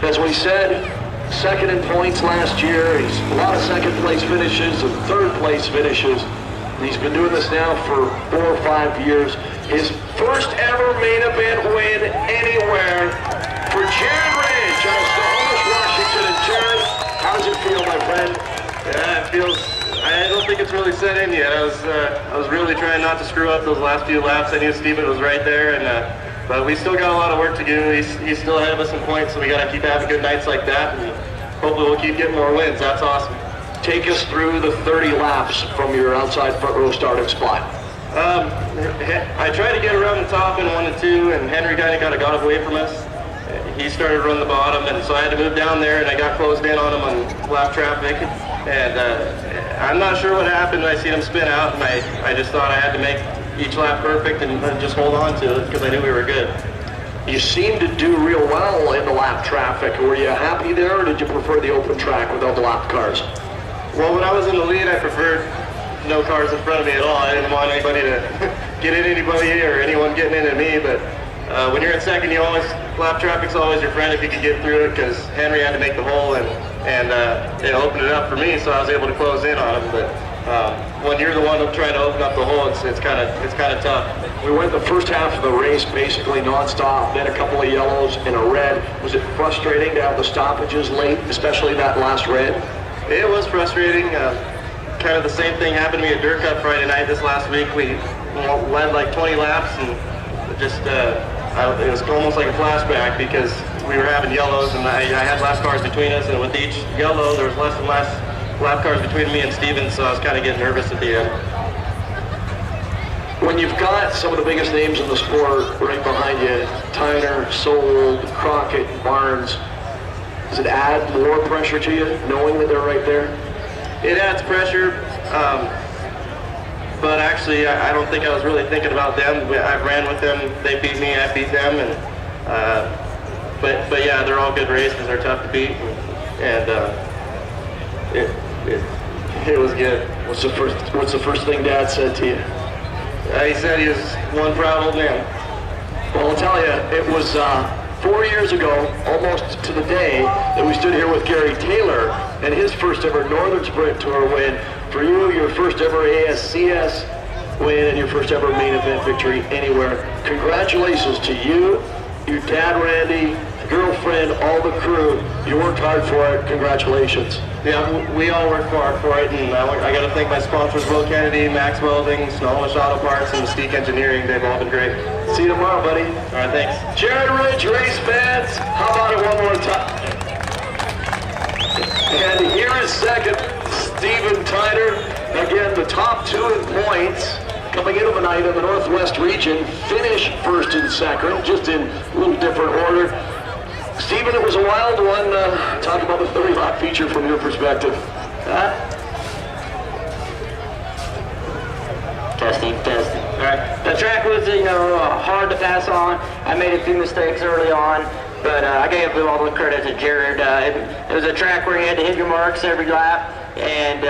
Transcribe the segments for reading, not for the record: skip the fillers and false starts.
As we said, second in points last year. He's a lot of second place finishes and third place finishes. He's been doing this now for 4 or 5 years. His first ever main event win anywhere for Jared Ridge out of Solwold, Washington. And Jared, how does it feel, my friend? Yeah, it feels, I don't think it's really set in yet. I was really trying not to screw up those last few laps. I knew Steven was right there, and but we still got a lot of work to do. He's still ahead of us in points, so we got to keep having good nights like that, and hopefully we'll keep getting more wins. That's awesome. Take us through the 30 laps from your outside front row starting spot. I tried to get around the top in 1 and 2, and Henry kind of got away from us. He started to run the bottom, and so I had to move down there, and I got closed in on him on lap traffic. And I'm not sure what happened. I seen him spin out, and I just thought I had to make each lap perfect and just hold on to it because I knew we were good. You seemed to do real well in the lap traffic. Were you happy there, or did you prefer the open track without the lap cars? Well, when I was in the lead, I preferred no cars in front of me at all. I didn't want anybody to get in anybody or anyone getting into me, but when you're in second, lap traffic's always your friend if you can get through it, because Henry had to make the hole and it opened it up for me, so I was able to close in on him. But when you're the one trying to open up the hole, it's kind of tough. We went the first half of the race basically nonstop, then a couple of yellows and a red. Was it frustrating to have the stoppages late, especially that last red? It was frustrating. Kind of the same thing happened to me at Dirt Cup Friday night this last week. We led like 20 laps, and just it was almost like a flashback because we were having yellows, and I had lap cars between us, and with each yellow there was less and less lap cars between me and Steven, so I was kind of getting nervous at the end. When you've got some of the biggest names in the sport right behind you, Tyner, Solwold, Crockett, Barnes, does it add more pressure to you, knowing that they're right there? It adds pressure, but actually I don't think I was really thinking about them. I ran with them, they beat me, I beat them, and but yeah, they're all good races, they're tough to beat, and it was good. What's the first thing Dad said to you? He said he was one proud old man. Well, I'll tell you, it was 4 years ago, almost to the day, that we stood here with Gary Taylor and his first ever Northern Sprint Tour win. For you, your first ever ASCS win and your first ever main event victory anywhere. Congratulations to you, your dad Randy, girlfriend, all the crew. You worked hard for it. Congratulations. Yeah, we all worked hard for it, and I got to thank my sponsors, Will Kennedy, Max Welding, Snowish Auto Parts, and Mystique Engineering. They've all been great. See you tomorrow, buddy. All right, thanks. Jared Ridge, race fans, how about it one more time? And here is second, Steven Tyner. Again, the top 2 in points coming into the night in the Northwest region. Finish first and second, just in a little different order. Steven, it was a wild one. Talk about the 30-lap feature from your perspective. Testing. All right. The track was, hard to pass on. I made a few mistakes early on, but I gave all the credit to Jared. It was a track where he had to hit your marks every lap, and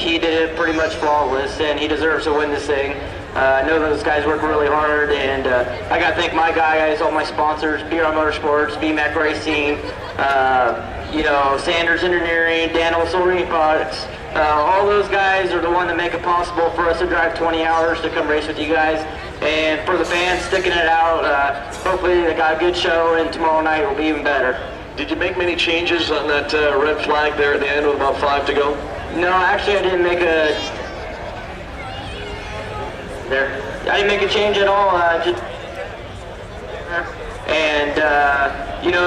he did it pretty much flawless, and he deserves to win this thing. I know those guys work really hard, and I got to thank my guys, all my sponsors, BR Motorsports, BMAC Racing, Sanders Engineering, Daniel Solring Products. All those guys are the one that make it possible for us to drive 20 hours to come race with you guys. And for the fans sticking it out, hopefully they got a good show, and tomorrow night will be even better. Did you make many changes on that red flag there at the end with about 5 to go? No, actually I didn't make a... I didn't make a change at all.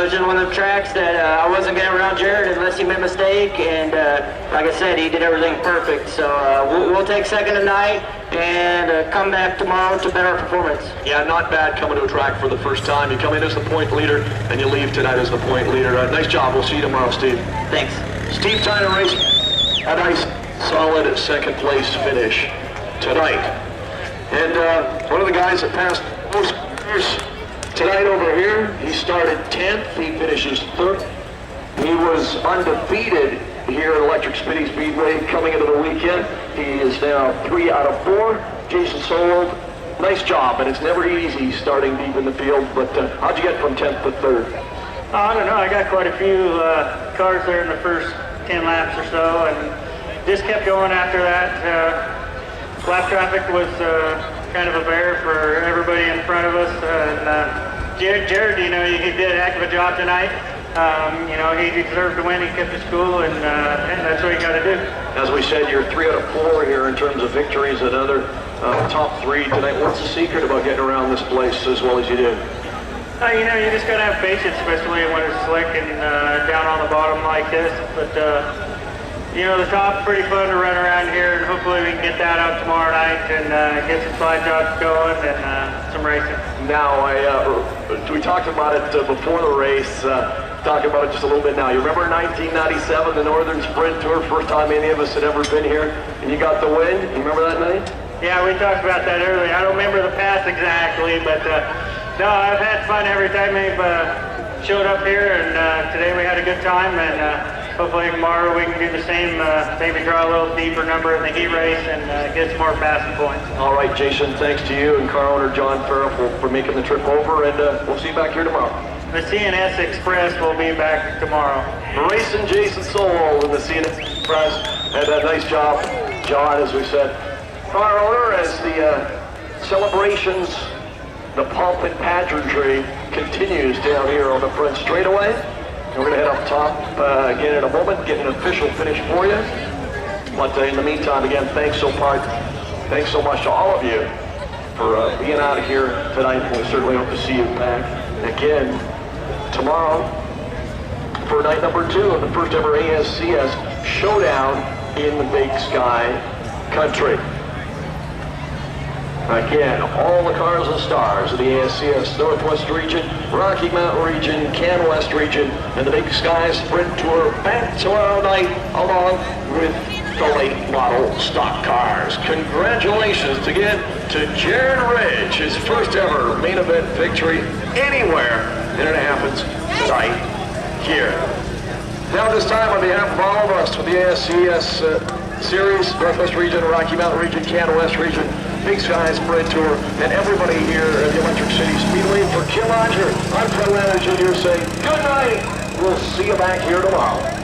It's just one of the tracks that I wasn't getting around Jared unless he made a mistake, and like I said, he did everything perfect. So we'll take second tonight and come back tomorrow to better performance. Yeah, not bad coming to a track for the first time. You come in as the point leader, and you leave tonight as the point leader. Nice job. We'll see you tomorrow, Steve. Thanks. Steve Tyner race, a nice, solid second place finish tonight. And one of the guys that passed most years tonight over here, he started 10th, he finishes 3rd. He was undefeated here at Electric City Speedway coming into the weekend. He is now 3 out of 4. Jason Solwold, nice job, and it's never easy starting deep in the field, but how'd you get from 10th to 3rd? I don't know. I got quite a few cars there in the first 10 laps or so, and just kept going after that. Lap traffic was kind of a bear for everybody in front of us. And Jared, you know, he did a heck of a job tonight. You know, he deserved to win. He kept his cool, and that's what you got to do. As we said, you're 3 out of 4 here in terms of victories. Another top 3 tonight. What's the secret about getting around this place as well as you do? You know, you just got to have patience, especially when it's slick and down on the bottom like this. But, you know, the top's pretty fun to run around here, and hopefully we can get that out tomorrow night and get some slide jobs going and some racing. Now, we talked about it before the race. Talk about it just a little bit now. You remember 1997, the Northern Sprint Tour, first time any of us had ever been here, and you got the win? You remember that night? Yeah, we talked about that earlier. I don't remember the pass exactly, but no, I've had fun every time they've showed up here, and today we had a good time, and hopefully tomorrow we can do the same, maybe draw a little deeper number in the heat race and get some more passing points. All right, Jason, thanks to you and car owner John Farrell for making the trip over, and we'll see you back here tomorrow. The CNS Express will be back tomorrow. Racing Jason Solwold in the CNS Express. Had a nice job, John, as we said. Car owner, as the celebrations, the pomp and pageantry continues down here on the front straightaway. And we're going to head up top again in a moment, get an official finish for you. But in the meantime, again, thanks so much to all of you for being out of here tonight. We certainly hope to see you back again tomorrow for night number 2 of the first ever ASCS Showdown in the Big Sky Country. Again, all the cars and stars of the ASCS Northwest region, Rocky Mountain region, Can West region, and the Big Sky Sprint Tour back tomorrow night along with the late model stock cars. Congratulations again to Jared Ridge, his first ever main event victory anywhere, and it happens tonight here. Now at this time, on behalf of all of us with the ASCS Series, Northwest region, Rocky Mountain region, Can West region, Big Sky Sprint Tour, and everybody here at the Electric City Speedway, for Kim Roger, I'm Fred Lander Jr. saying good night. We'll see you back here tomorrow.